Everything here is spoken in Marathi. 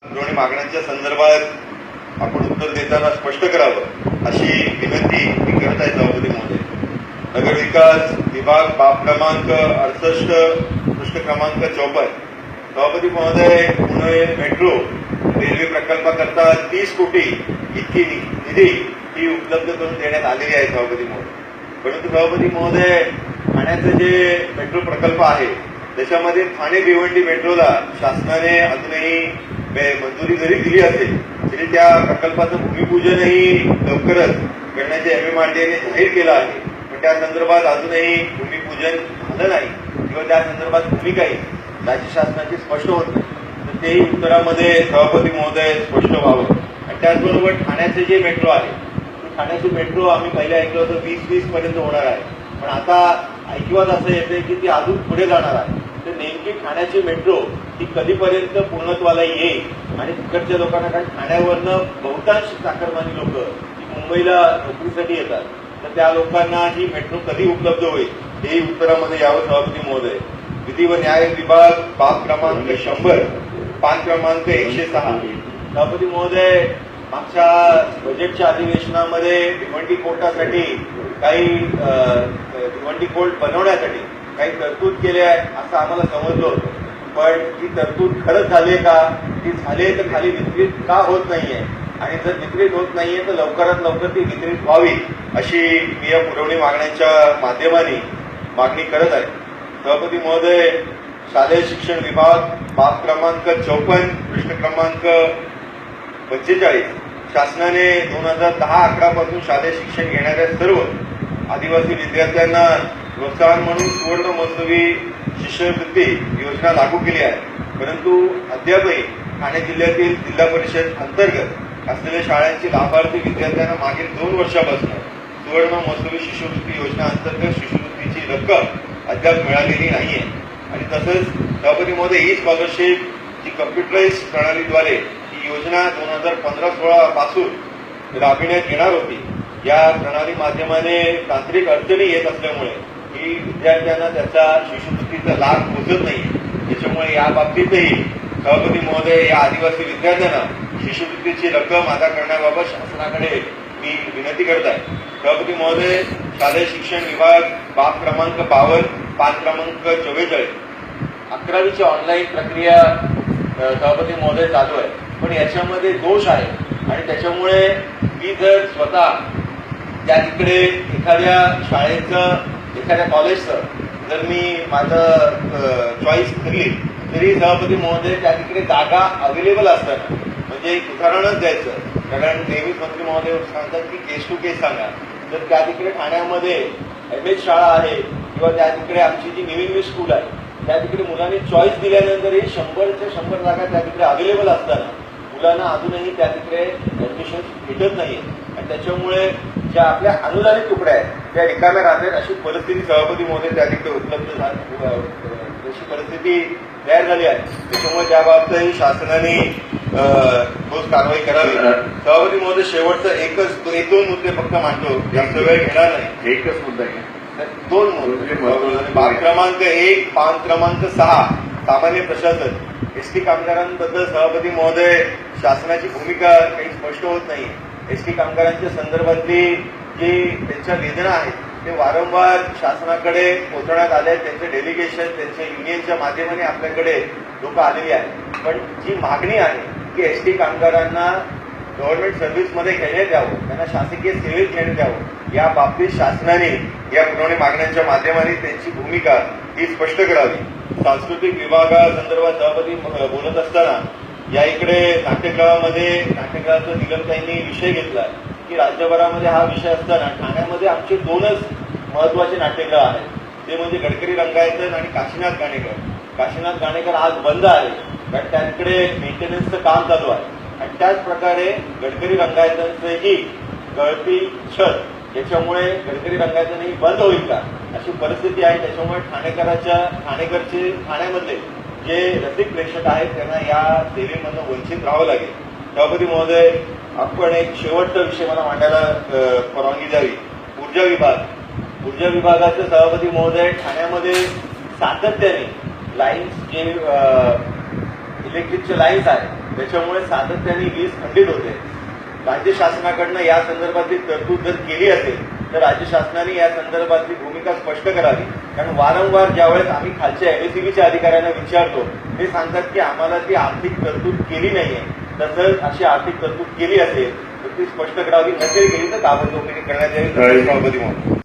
पुरवणी मागण्यांच्या संदर्भात आपण उत्तर देताना स्पष्ट करावं अशी विनंती मी करत आहे सभापती महोदय. नगरविकास विभाग बाब क्रमांक 68 पृष्ठ क्रमांक 54. सभापती महोदय, पुणे मेट्रो रेल्वे प्रकल्पाकरता 30 कोटी इतकी निधी ही उपलब्ध करून देण्यात आलेली आहे सभापती महोदय. परंतु सभापती महोदय, ठाण्याचं जे मेट्रो प्रकल्प आहे त्याच्यामध्ये ठाणे भिवंडी मेट्रोला शासनाने अजूनही मंजुरी जरी दिली असेल तरी त्या प्रकल्पाचं भूमिपूजनही लवकरच करण्याचे MMRDAने जाहीर केलं आहे. पण त्या संदर्भात अजूनही भूमिपूजन झालं नाही किंवा त्या संदर्भात भूमिकाही राज्य शासनाची स्पष्ट होत नाही. तर तेही उत्तरामध्ये सभापती महोदय स्पष्ट व्हावं. आणि त्याचबरोबर ठाण्याचे जे मेट्रो आहे, ठाण्याची मेट्रो आम्ही पहिले ऐकलं होतं 2020 पर्यंत होणार आहे, पण आता ऐकिवात असं येते की ती अजून पुढे जाणार आहे. तर नेमकी ठाण्याची मेट्रो ही कधीपर्यंत पूर्णत्वाला येईल आणि तिकडच्या लोकांना, कारण ठाण्यावरनं बहुतांश चाकरमानी लोक ही मुंबईला नोकरीसाठी येतात, तर त्या लोकांना ही मेट्रो कधी उपलब्ध होईल हेही उत्तरामध्ये यावं सभापती महोदय. विधी व न्याय विभाग बाब क्रमांक 100 पान क्रमांक 106. सभापती महोदय, मागच्या बजेटच्या अधिवेशनामध्ये भिवंडी कोर्टासाठी काही भिवंडी कोर्ट बनवण्यासाठी काही तरतूद केली आहे असं आम्हाला समजलं होतं, पण ती तरतूद खरंच झाली आहे का, ती झाली आहे तर खाली वितरित का होत नाहीये, आणि जर वितरित होत नाहीये तर लवकरात लवकर ती वितरित व्हावी अशी मी या पुरवणी मागण्यांच्या माध्यमाने मागणी करत आहे. सभापती महोदय, शालेय शिक्षण विभाग बाब क्रमांक 54 पृष्ठ क्रमांक 45. शासनाने 2010-11 पासून शालेय शिक्षण घेणाऱ्या सर्व आदिवासी विद्यार्थ्यांना प्रोत्साहन म्हणून सुवर्ण महोत्सवी शिष्यवृत्ती योजना लागू केली आहे. परंतु अद्यापही ठाणे जिल्ह्यातील जिल्हा परिषद अंतर्गत असलेल्या शाळांची लाभार्थी विद्यार्थ्यांना मागील 2 वर्षापासून सुवर्ण महोत्सवी शिष्यवृत्ती योजना अंतर्गत शिष्यवृत्तीची रक्कम अद्याप मिळालेली नाहीये. आणि तसंच सभापती महोदय, ही स्कॉलरशिप जी कम्प्युटराइज प्रणालीद्वारे ही योजना 2015-16 पासून राबविण्यात येणार होती, या प्रणाली माध्यमाने तांत्रिक अडचणी येत असल्यामुळे ही विद्यार्थ्यांना त्याचा शिष्यवृत्तीचा लाभ पोहोचत नाही. त्याच्यामुळे या बाबतीतही सभापती महोदय, या आदिवासी विद्यार्थ्यांना शिष्यवृत्तीची रक्कम अदा करण्याबाबत शासनाकडे मी विनंती करत आहे. सभापती महोदय, शालेय शिक्षण विभाग बाब क्रमांक 52 पान क्रमांक 44. 11वीची ऑनलाईन प्रक्रिया सभापती महोदय चालू आहे, पण याच्यामध्ये दोष आहे आणि त्याच्यामुळे मी जर स्वतः त्या तिकडे एखाद्या शाळेचं, एखाद्या कॉलेजचं जर मी माझं चॉईस केली तरी सभापती महोदय त्या तिकडे जागा अवेलेबल असताना, म्हणजे एक उदाहरणच द्यायचं, कारण नेहमीच मंत्री महोदय सांगतात की केस टू केस सांगा. तर त्या तिकडे ठाण्यामध्ये MS शाळा आहे किंवा त्या तिकडे आमची जी निव इंग्लिश स्कूल आहे त्या तिकडे मुलांनी चॉईस दिल्यानंतरही 100च्या 100 जागा त्या तिकडे अवेलेबल असताना मुलांना अजूनही त्या तिकडे ऍडमिशन भेटत नाहीये आणि त्याच्यामुळे ज्या आपल्या अनुदानित तुकड्या आहेत त्या रिकाम्या राहतात. अशी परिस्थिती सभापती महोदय त्या तिकडे उपलब्ध अशी परिस्थिती तयार झाली आहे. त्याच्यामुळे त्या बाबतही शासनाने ठोस कारवाई करावी. सभापती महोदय, शेवटचं एक दोन मुद्दे फक्त मांडतो, जास्त वेळ घेणार नाही. एकच मुद्दा आहे, 2 मुद्दे. बाब क्रमांक 1 पान क्रमांक 6 सामान्य प्रशासन. एसटी कामगारांबद्दल सभापती महोदय, शासनाची भूमिका काही स्पष्ट होत नाही. एसटी कामगारांच्या संदर्भातली जी त्यांच्या वेदना आहेत ते वारंवार शासनाकडे पोहोचवण्यात आले. त्यांचे डेलिगेशन त्यांच्या युनियनच्या माध्यमाने आपल्याकडे लोक आलेली आहेत, पण जी मागणी आहे की एसटी कामगारांना गव्हर्नमेंट सर्व्हिसमध्ये घेण्यात यावं, त्यांना शासकीय सेवेत घेण्यात यावं, या बाबतीत शासनाने या पुरवणी मागण्यांच्या माध्यमाने त्यांची भूमिका ही स्पष्ट करावी. सांस्कृतिक विभागासंदर्भात सभापती बोलत असताना या इकडे नाट्यगृहामध्ये नाट्यगृहाचा निलमताईंनी विषय घेतला की राज्यभरामध्ये हा विषय असताना ठाण्यामध्ये आमचे 2च महत्वाचे नाट्यगृह आहेत, ते म्हणजे गडकरी रंगायतन आणि काशीनाथ घाणेकर. काशीनाथ घाणेकर आज बंद आहे कारण त्यांकडे मेंटेनन्सचं काम चालू आहे आणि त्याच प्रकारे गडकरी रंगायतनचंही गळती छत याच्यामुळे गडकरी रंगायतनही बंद होईल का अशी परिस्थिती आहे. त्याच्यामुळे ठाणेकरचे ठाण्यामधले जे रसिक प्रेक्षक आहेत त्यांना या सेवेमधून वंचित राहावं लागेल. सभापती महोदय, आपण एक शेवटचा विषय मला मांडायला परवानगी द्यावी. ऊर्जा विभाग. ऊर्जा विभागाचे सभापती महोदय, ठाण्यामध्ये सातत्याने लाईन्स जे इलेक्ट्रिकचे लाईन्स आहेत त्याच्यामुळे सातत्याने वीज खंडित होते. राज्य शासनाकडनं या संदर्भातली तरतूद जर केली असेल तर राज्य शासनाने या संदर्भातली भूमिका स्पष्ट करावी. कारण वारंवार ज्यावेळेस आम्ही खालच्या एमएससीबीच्या अधिकाऱ्यांना विचारतो ते सांगतात की आम्हाला ती आर्थिक तरतूद केली नाहीये. तसंच अशी आर्थिक तरतूद केली असेल तर ती स्पष्ट करावी, नसेल केली तर ताबडतोब करण्यात यावी. सभापती म्हणून